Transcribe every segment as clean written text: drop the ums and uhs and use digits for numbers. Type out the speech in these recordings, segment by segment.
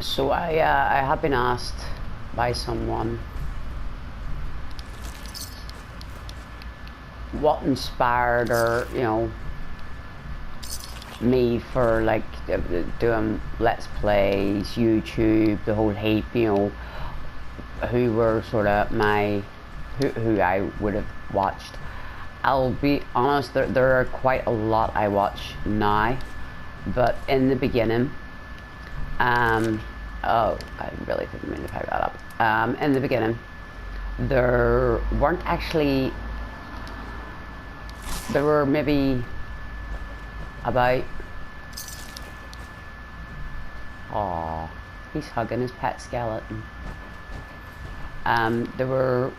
So I have been asked by someone what inspired, or me for like doing let's plays, YouTube, the whole heap. Who were sort of who I would have watched. I'll be honest, there are quite a lot I watch now, but in the beginning, oh, I really didn't mean to pick that up. In the beginning, there weren't actually, there were maybe about, oh, he's hugging his pet skeleton. There were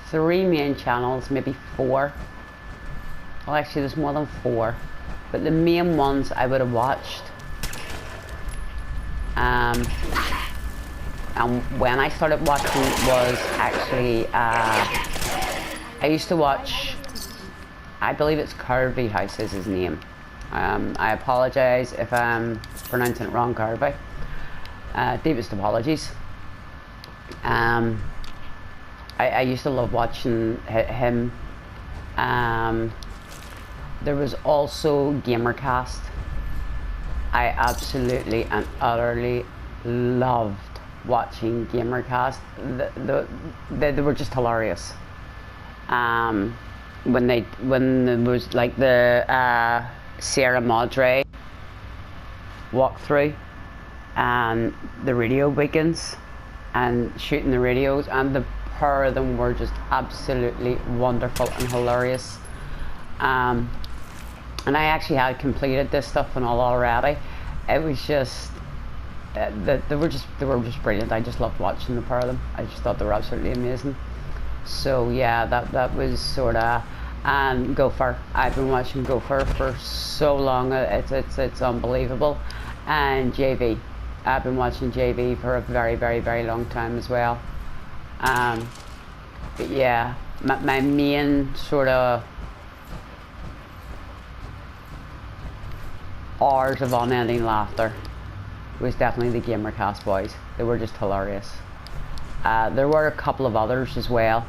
3 main channels, maybe 4. Well, actually, there's more than 4, but the main ones I would have watched. And when I started watching was actually, I used to watch, I believe it's Curie House is his name. I apologise if I'm pronouncing it wrong, Curie. Deepest apologies. I used to love watching him. There was also Gamercast. I absolutely and utterly loved watching Gamercast. They were just hilarious. When there was like the Sierra Madre walkthrough and the radio beacons and shooting the radios, and the pair of them were just absolutely wonderful and hilarious. And I actually had completed this stuff and all already. It was just they were just brilliant. I just loved watching the pair of them. I just thought they were absolutely amazing. So yeah, that was sort of. And Gopher, I've been watching Gopher for so long. It's unbelievable. And JV, I've been watching JV for a very, very, very long time as well. But yeah, my main sort of hours of unending laughter was definitely the Gamercast boys. They were just hilarious. There were a couple of others as well.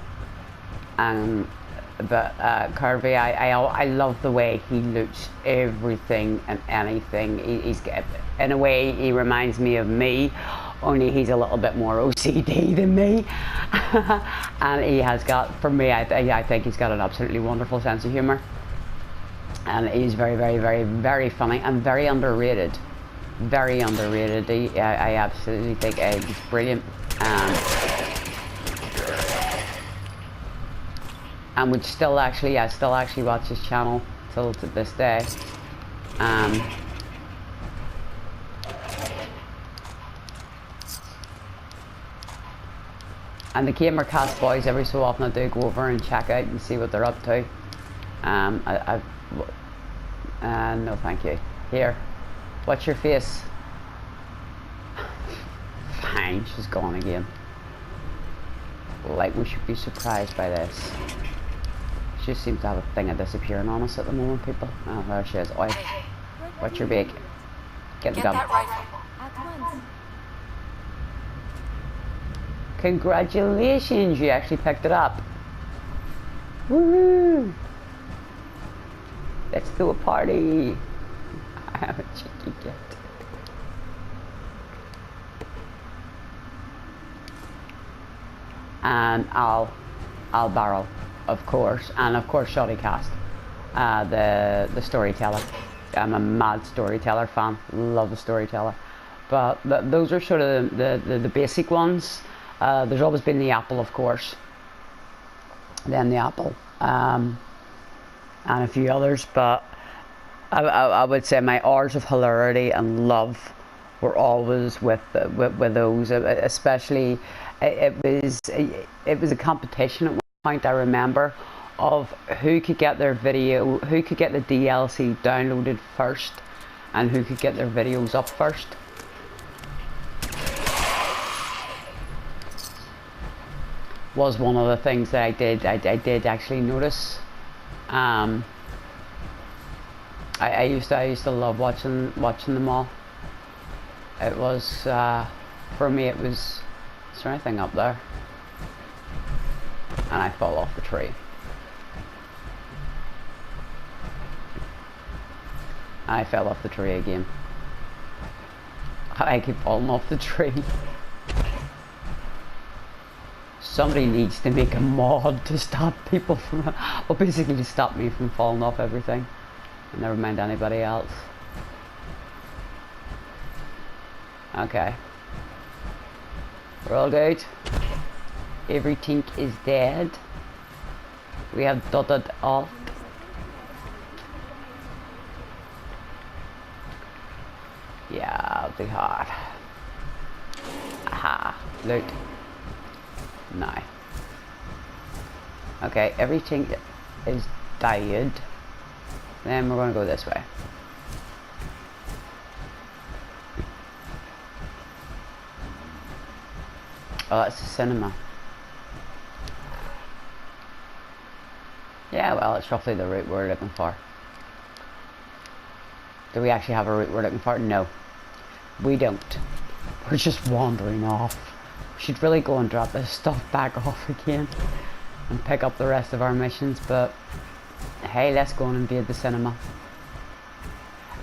But Curie, I love the way he looks everything and anything. He's in a way he reminds me of me, only he's a little bit more OCD than me. And he has got, for me, I think he's got an absolutely wonderful sense of humour, and he's very, very, very, very funny and very underrated. Very underrated. I absolutely think he's brilliant. And would still actually, I still actually watch his channel till to this day. And the Gamercast boys, every so often I do go over and check out and see what they're up to. No thank you. Here, what's your face? Fine, she's gone again. Like we should be surprised by this. She just seems to have a thing of disappearing on us at the moment, people. Oh, there she is. Oi, what's your bake? Get the gun. Congratulations, you actually picked it up. Woohoo! Let's do a party. I have a cheeky gift. And I'll Barrel, of course, and of course Shoddycast, the storyteller. I'm a mad storyteller fan, love the storyteller. But those are sort of the basic ones. There's always been the Apple, of course, then the Apple, and a few others, but I would say my hours of hilarity and love were always with those, especially. It was a competition at one point, I remember, of who could get their video, who could get the DLC downloaded first, and who could get their videos up first. Was one of the things that I did actually notice. I used to love watching them all. It was, for me it was, is there anything up there? And I fall off the tree. I fell off the tree again. I keep falling off the tree. Somebody needs to make a mod to stop people from, well, basically to stop me from falling off everything. Never mind anybody else. Okay. We're all good. Everything is dead. We have dotted off. Yeah, it'll be hard. Aha, loot. No. Okay, everything is died. Then we're gonna go this way. Oh, that's the cinema. Yeah, well, it's roughly the route we're looking for. Do we actually have a route we're looking for? No. We don't. We're just wandering off. We should really go and drop this stuff back off again and pick up the rest of our missions, but hey, let's go and invade the cinema.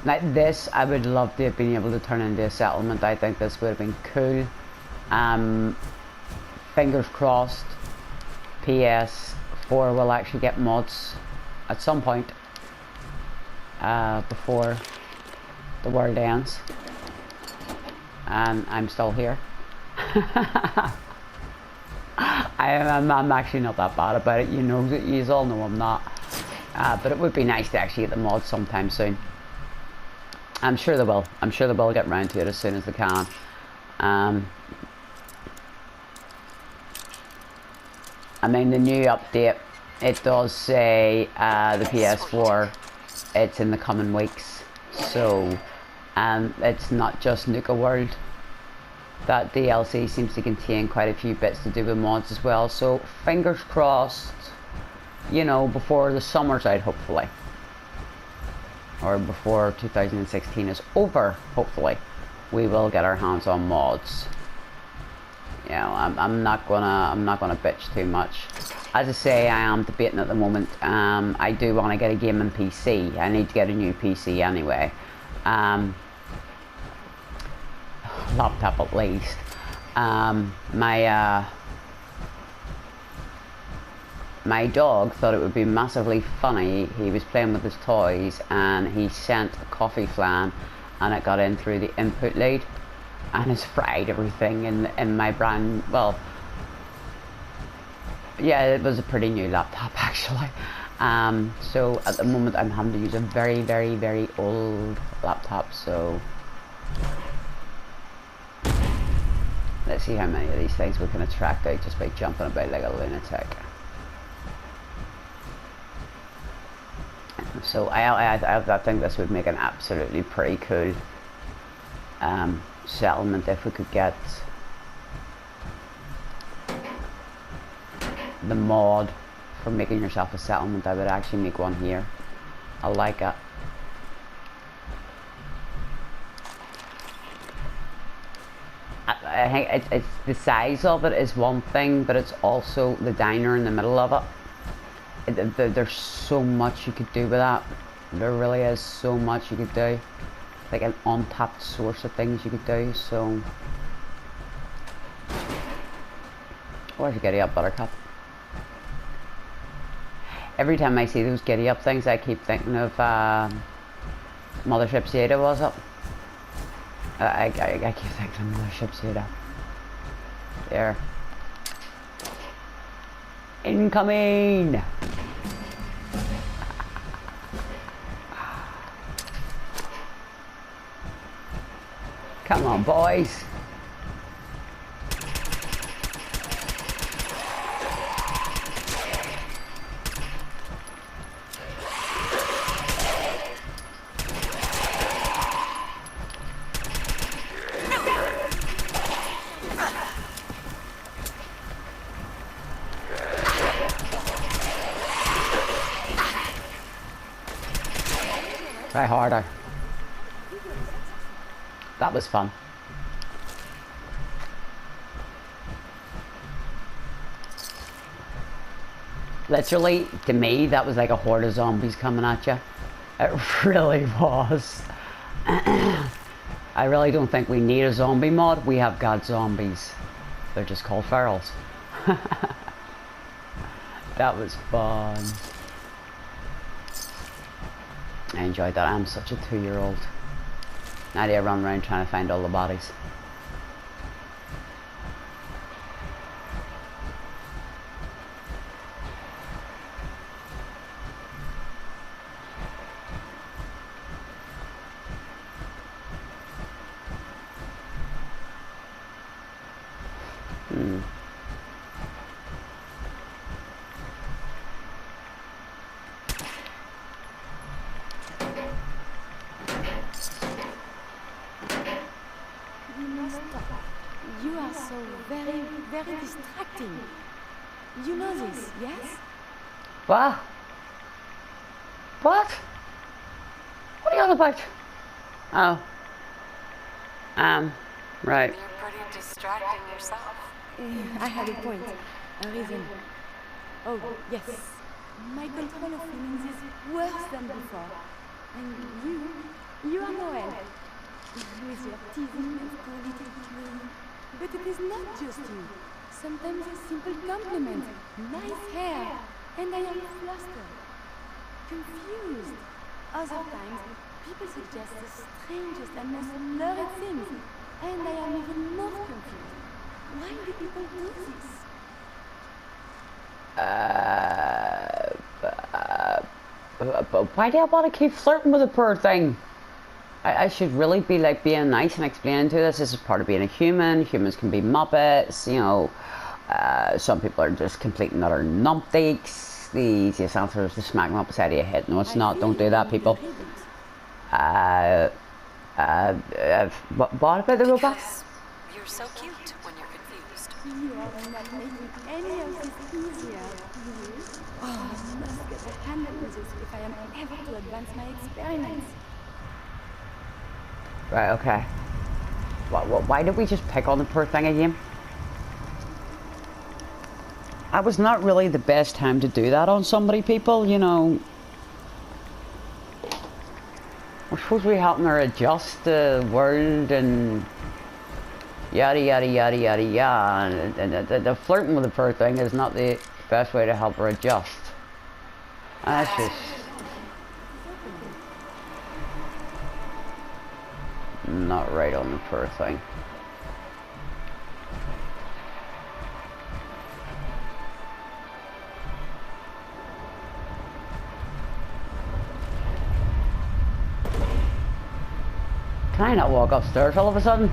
Like this, I would love to have been able to turn into a settlement. I think this would have been cool. Fingers crossed PS4 will actually get mods at some point before the world ends. And I'm still here. I'm actually not that bad about it, you know, you all know I'm not. But it would be nice to actually get the mods sometime soon. I'm sure they will. I'm sure they will get round to it as soon as they can. I mean, the new update, it does say the PS4, it's in the coming weeks. So, it's not just Nuka World. That DLC seems to contain quite a few bits to do with mods as well. So, fingers crossed, you know, before the summer's out, hopefully. Or before 2016 is over, hopefully, we will get our hands on mods. You know, I'm not gonna bitch too much. As I say, I am debating at the moment. I do want to get a gaming PC. I need to get a new PC anyway. Laptop at least. My dog thought it would be massively funny. He was playing with his toys and he sent a coffee flan and it got in through the input lead and has fried everything in my brand, well, yeah, it was a pretty new laptop actually. So at the moment I'm having to use a very, very, very old laptop, so let's see how many of these things we can attract out just by jumping about like a lunatic. So I think this would make an absolutely pretty cool settlement if we could get the mod for making yourself a settlement. I would actually make one here. I like it. I think it's the size of it is one thing, but it's also the diner in the middle of it. There's so much you could do with that. There really is so much you could do. Like an untapped source of things you could do. So, where's your giddy up, Buttercup? Every time I see those giddy up things, I keep thinking of Mothership Zeta, was it? I keep thinking of Mothership Zeta. There. Incoming! Come on, boys. Try harder. That was fun. Literally, to me, that was like a horde of zombies coming at you. It really was. I really don't think we need a zombie mod. We have got zombies. They're just called ferals. That was fun. I enjoyed that. I'm such a 2-year-old. Now I run around trying to find all the bodies. You are so very, very distracting. You know this, yes? What? What? What are you on about? Oh. Right. You're pretty distracting yourself. I had a point, a reason. Oh, yes. My control of feelings is worse than before. And you are Noel. With your teasing and poor little Curie. But it is not just you. Sometimes a simple compliment, nice hair, and I am flustered, confused. Other times, people suggest the strangest and most lurid things, and I am even more confused. Why do people do this? Why do I want to keep flirting with the poor thing? I should really be like being nice and explaining to this. This is part of being a human. Humans can be muppets, you know. Some people are just complete and utter numpties. The easiest answer is to smack them up beside your head. No, it's not. Don't do that, people. What about the robot? You're so cute when you're confused. You are not making any of this easier. Oh, I must get a handle on this if I am ever to advance my experiments. Right, okay. Why did we just pick on the poor thing again? That was not really the best time to do that on somebody, people, you know. We're supposed to be helping her adjust the world and yada yada yada yada yada. And the flirting with the poor thing is not the best way to help her adjust. That's just not right on the poor thing. Can I not walk upstairs all of a sudden?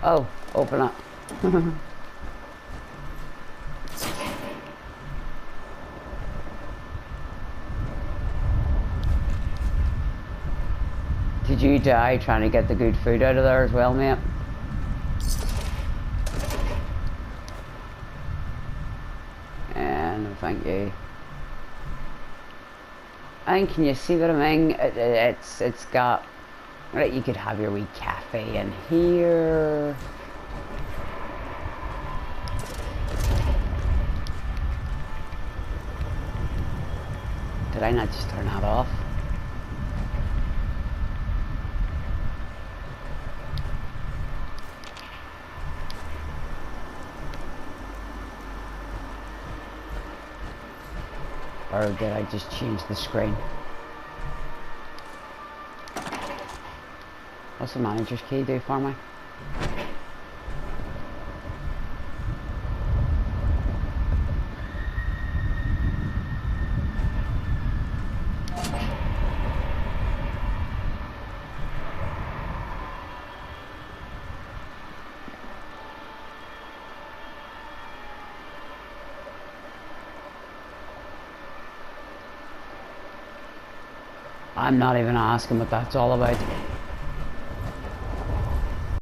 Oh, open up. Did you die trying to get the good food out of there as well, mate? And thank you. And can you see what I mean? It's got. Right, you could have your wee cafe in here. Did I not just turn that off? Or did I just change the screen? What's the manager's key do for me? I'm not even asking what that's all about.